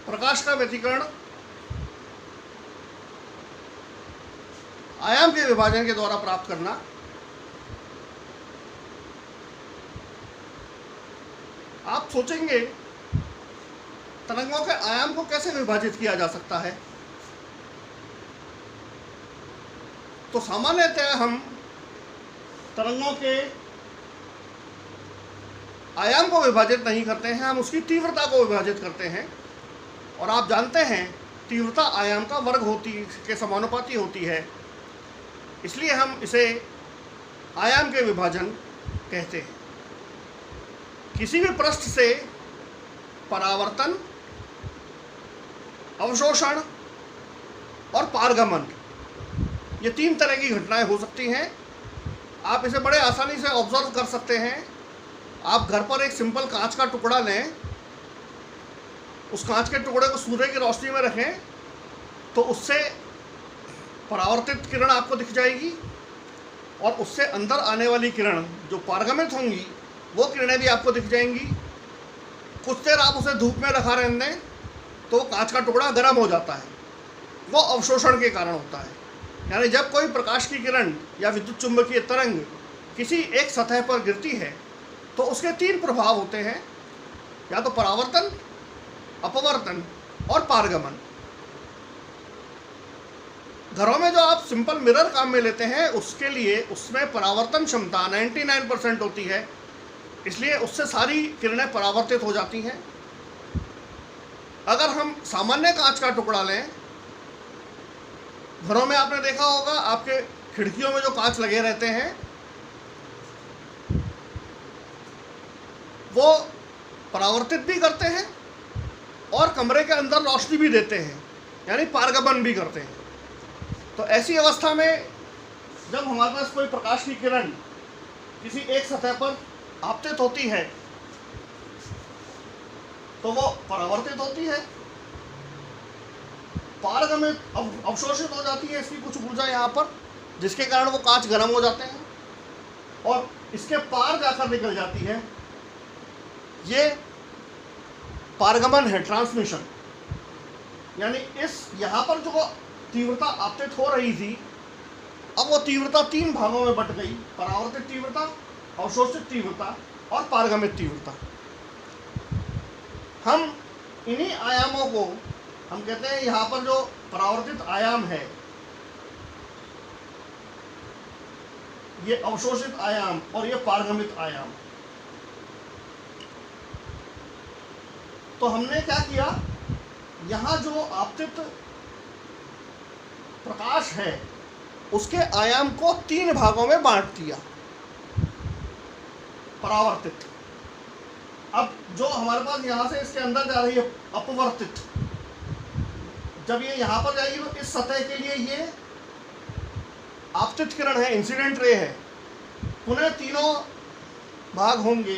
प्रकाश का व्यतिकरण आयाम के विभाजन के द्वारा प्राप्त करना आप सोचेंगे तरंगों के आयाम को कैसे विभाजित किया जा सकता है। तो सामान्यतः हम तरंगों के आयाम को विभाजित नहीं करते हैं, हम उसकी तीव्रता को विभाजित करते हैं। और आप जानते हैं तीव्रता आयाम का वर्ग के समानुपाती होती है, इसलिए हम इसे आयाम के विभाजन कहते हैं। किसी भी पृष्ठ से परावर्तन, अवशोषण और पारगमन, ये 3 तरह की घटनाएं हो सकती हैं। आप इसे बड़े आसानी से ऑब्जर्व कर सकते हैं। आप घर पर एक सिंपल कांच का टुकड़ा लें, उस कांच के टुकड़े को सूर्य की रोशनी में रखें तो उससे परावर्तित किरण आपको दिख जाएगी और उससे अंदर आने वाली किरण जो पारगमित होंगी वो किरणें भी आपको दिख जाएंगी। कुछ देर आप उसे धूप में रखा रहने दें तो कांच का टुकड़ा गर्म हो जाता है, वो अवशोषण के कारण होता है। यानी जब कोई प्रकाश की किरण या विद्युत चुंबकीय तरंग किसी एक सतह पर गिरती है तो उसके 3 प्रभाव होते हैं, या तो परावर्तन, अपवर्तन और पारगमन। घरों में जो आप सिंपल मिरर काम में लेते हैं उसके लिए उसमें परावर्तन क्षमता 99% होती है, इसलिए उससे सारी किरणें परावर्तित हो जाती हैं। अगर हम सामान्य कांच का टुकड़ा लें, घरों में आपने देखा होगा आपके खिड़कियों में जो कांच लगे रहते हैं वो परावर्तित भी करते हैं और कमरे के अंदर रोशनी भी देते हैं, यानी पारगमन भी करते हैं। तो ऐसी अवस्था में जब हमारे पास कोई प्रकाश की किरण किसी एक सतह पर आपतित होती है तो वो परावर्तित होती है, पारगमित अवशोषित हो जाती है, इसकी कुछ ऊर्जा यहाँ पर, जिसके कारण वो कांच गर्म हो जाते हैं और इसके पार जाकर निकल जाती है। ये पारगमन है, ट्रांसमिशन। यानी इस यहाँ पर जो तीव्रता आपतित हो रही थी, अब वो तीव्रता 3 भागों में बट गई, परावर्तित तीव्रता, अवशोषित तीव्रता और पारगमित तीव्रता। हम इन्हीं आयामों को हम कहते हैं, यहाँ पर जो परावर्तित आयाम है ये अवशोषित आयाम और ये पारगमित आयाम। तो हमने क्या किया, यहाँ जो आपतित प्रकाश है उसके आयाम को 3 भागों में बांट दिया, परावर्तित। अब जो हमारे पास यहाँ से इसके अंदर जा रही है अपवर्तित, जब ये यहाँ पर जाएगी तो इस सतह के लिए ये आपतित किरण है, इंसिडेंट रे है। पुनः तीनों भाग होंगे,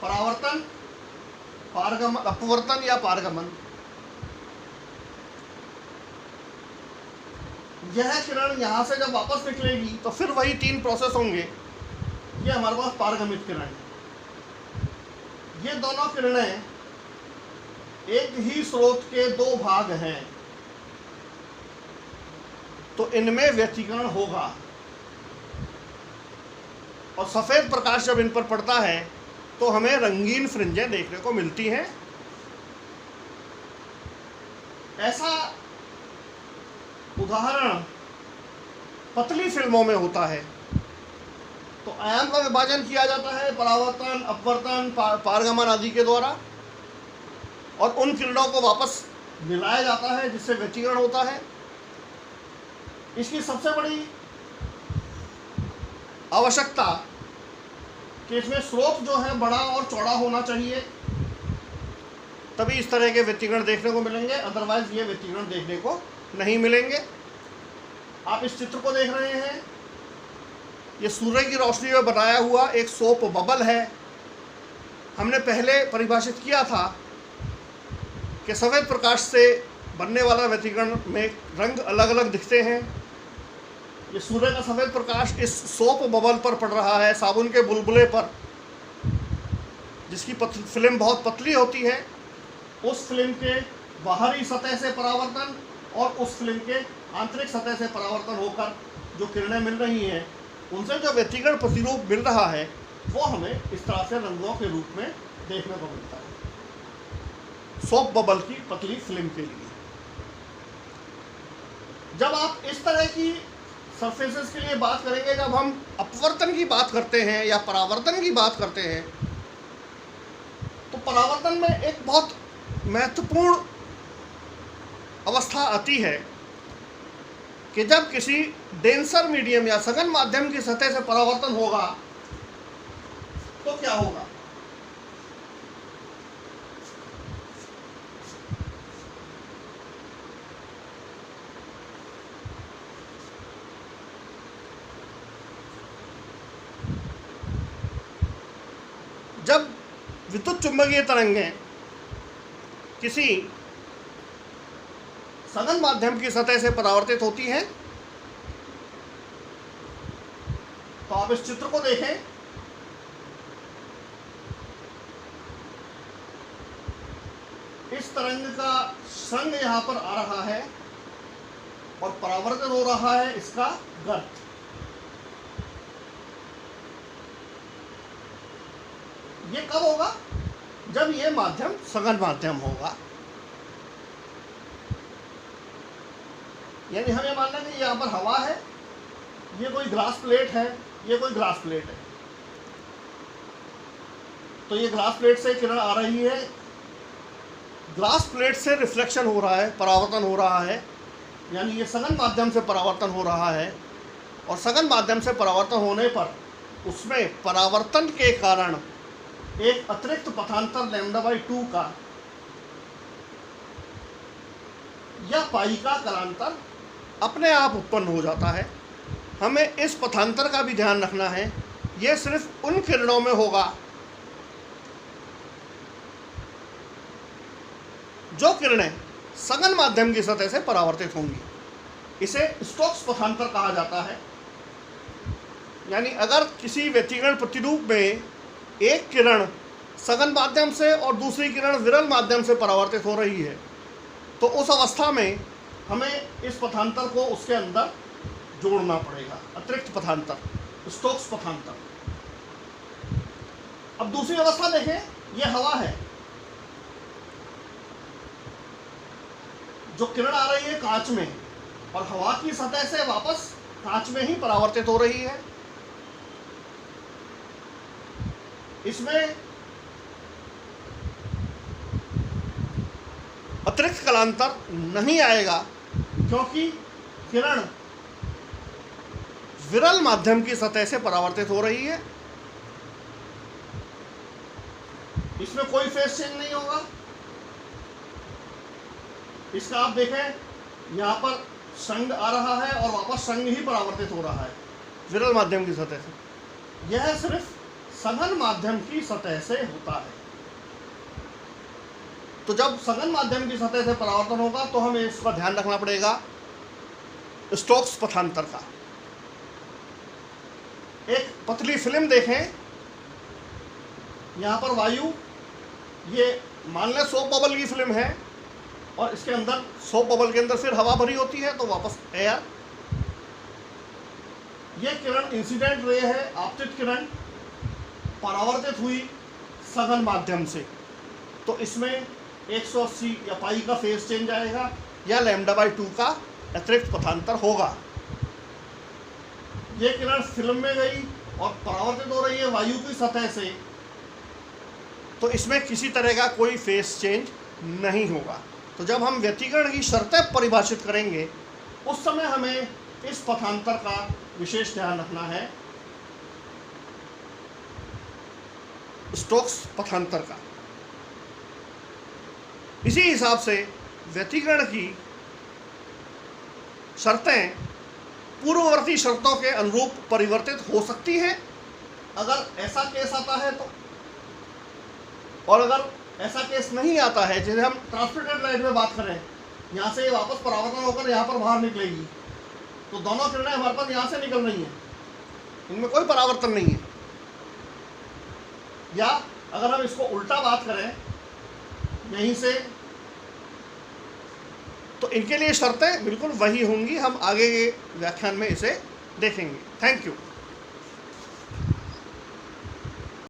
परावर्तन, पारगमन, अपवर्तन या पारगमन। यह किरण यहाँ से जब वापस निकलेगी तो फिर वही 3 प्रोसेस होंगे। ये हमारे पास पारगमित किरण है। ये दोनों किरणें एक ही स्रोत के 2 भाग हैं, तो इनमें व्यतिकरण होगा और सफ़ेद प्रकाश जब इन पर पड़ता है तो हमें रंगीन फ्रिंजें देखने को मिलती हैं। ऐसा उदाहरण पतली फिल्मों में होता है। तो आयाम का विभाजन किया जाता है परावर्तन, अपवर्तन, पारगमन आदि के द्वारा, और उन किरणों को वापस मिलाया जाता है जिससे व्यतिकरण होता है। इसकी सबसे बड़ी आवश्यकता कि इसमें स्रोत जो है बड़ा और चौड़ा होना चाहिए, तभी इस तरह के व्यतिकरण देखने को मिलेंगे, अदरवाइज ये व्यतिकरण देखने को नहीं मिलेंगे। आप इस चित्र को देख रहे हैं, ये सूर्य की रोशनी में बनाया हुआ एक सोप बबल है। हमने पहले परिभाषित किया था कि सफ़ेद प्रकाश से बनने वाला व्यतिकरण में रंग अलग अलग दिखते हैं। ये सूर्य का सफ़ेद प्रकाश इस सोप बबल पर पड़ रहा है, साबुन के बुलबुले पर, जिसकी फिल्म बहुत पतली होती है। उस फिल्म के बाहरी सतह से परावर्तन और उस फिल्म के आंतरिक सतह से परावर्तन होकर जो किरणें मिल रही हैं, उनसे जो व्यतिकरण प्रतिरूप मिल रहा है वो हमें इस तरह से रंगों के रूप में देखने को मिलता है सोप बबल की पतली फिल्म के लिए। जब आप इस तरह की सरफेसेस के लिए बात करेंगे, जब हम अपवर्तन की बात करते हैं या परावर्तन की बात करते हैं, तो परावर्तन में एक बहुत महत्वपूर्ण अवस्था आती है कि जब किसी डेंसर मीडियम या सघन माध्यम की सतह से परावर्तन होगा तो क्या होगा। जब विद्युत चुंबकीय तरंगें किसी सघन माध्यम की सतह से परावर्तित होती हैं, तो आप इस चित्र को देखें। इस तरंग का संग यहां पर आ रहा है और परावर्तन हो रहा है इसका गर्त। ये कब होगा? जब ये माध्यम सघन माध्यम होगा। यानी हमें मानना है कि यहाँ पर हवा है, ये कोई ग्लास प्लेट है, ये कोई ग्लास प्लेट है, तो ये ग्लास प्लेट से किरण आ रही है, ग्लास प्लेट से रिफ्लेक्शन हो रहा है, परावर्तन हो रहा है, यानी ये सघन माध्यम से परावर्तन हो रहा है। और सघन माध्यम से परावर्तन होने पर उसमें परावर्तन के कारण एक अतिरिक्त पथांतर λ/2 का या पाई का कलांतर अपने आप उत्पन्न हो जाता है। हमें इस पथांतर का भी ध्यान रखना है। यह सिर्फ उन किरणों में होगा जो किरणें सघन माध्यम की सतह से परावर्तित होंगी। इसे स्टोक्स पथांतर कहा जाता है। यानी अगर किसी व्यतिकरण प्रतिरूप में एक किरण सघन माध्यम से और दूसरी किरण विरल माध्यम से परावर्तित हो रही है, तो उस अवस्था में हमें इस पथांतर को उसके अंदर जोड़ना पड़ेगा, अतिरिक्त पथांतर, स्टोक्स पथांतर। अब दूसरी अवस्था देखें, यह हवा है, जो किरण आ रही है कांच में और हवा की सतह से वापस कांच में ही परावर्तित हो रही है। इसमें अतिरिक्त कलांतर नहीं आएगा क्योंकि किरण विरल माध्यम की सतह से परावर्तित हो रही है। इसमें कोई फेस चेंज नहीं होगा। इसका आप देखें, यहां पर संग आ रहा है और वापस संग ही परावर्तित हो रहा है विरल माध्यम की सतह से। यह सिर्फ सघन माध्यम की सतह से होता है। तो जब सघन माध्यम की सतह से परावर्तन होगा तो हमें इसका ध्यान रखना पड़ेगा स्टोक्स पथांतर का। एक पतली फिल्म देखें, यहां पर वायु, ये मान लें सोप बबल की फिल्म है और इसके अंदर सोप बबल के अंदर फिर हवा भरी होती है तो वापस एयर। ये किरण इंसिडेंट रे है, आपतित किरण परावर्तित हुई सघन माध्यम से, तो इसमें 180 या पाई का फेज चेंज आएगा या λ/2 का अतिरिक्त पथांतर होगा। ये किरण फिल्म में गई और परावर्तित हो रही है वायु की सतह से, तो इसमें किसी तरह का कोई फेज चेंज नहीं होगा। तो जब हम व्यतिकरण की शर्तें परिभाषित करेंगे उस समय हमें इस पथांतर का विशेष ध्यान रखना है, स्टोक्स पथांतर का। इसी हिसाब से व्यतिकरण की शर्तें पूर्ववर्ती शर्तों के अनुरूप परिवर्तित हो सकती हैं अगर ऐसा केस आता है तो, और अगर ऐसा केस नहीं आता है, जैसे हम ट्रांसमिटेड लाइट में बात करें, यहाँ से वापस परावर्तन होकर यहाँ पर बाहर निकलेगी, तो दोनों किरणें हमारे पास यहाँ से निकल रही हैं, इनमें कोई परावर्तन नहीं है। या अगर हम इसको उल्टा बात करें, यहीं से तो इनके लिए शर्तें बिल्कुल वही होंगी, हम आगे के व्याख्यान में इसे देखेंगे। Thank you.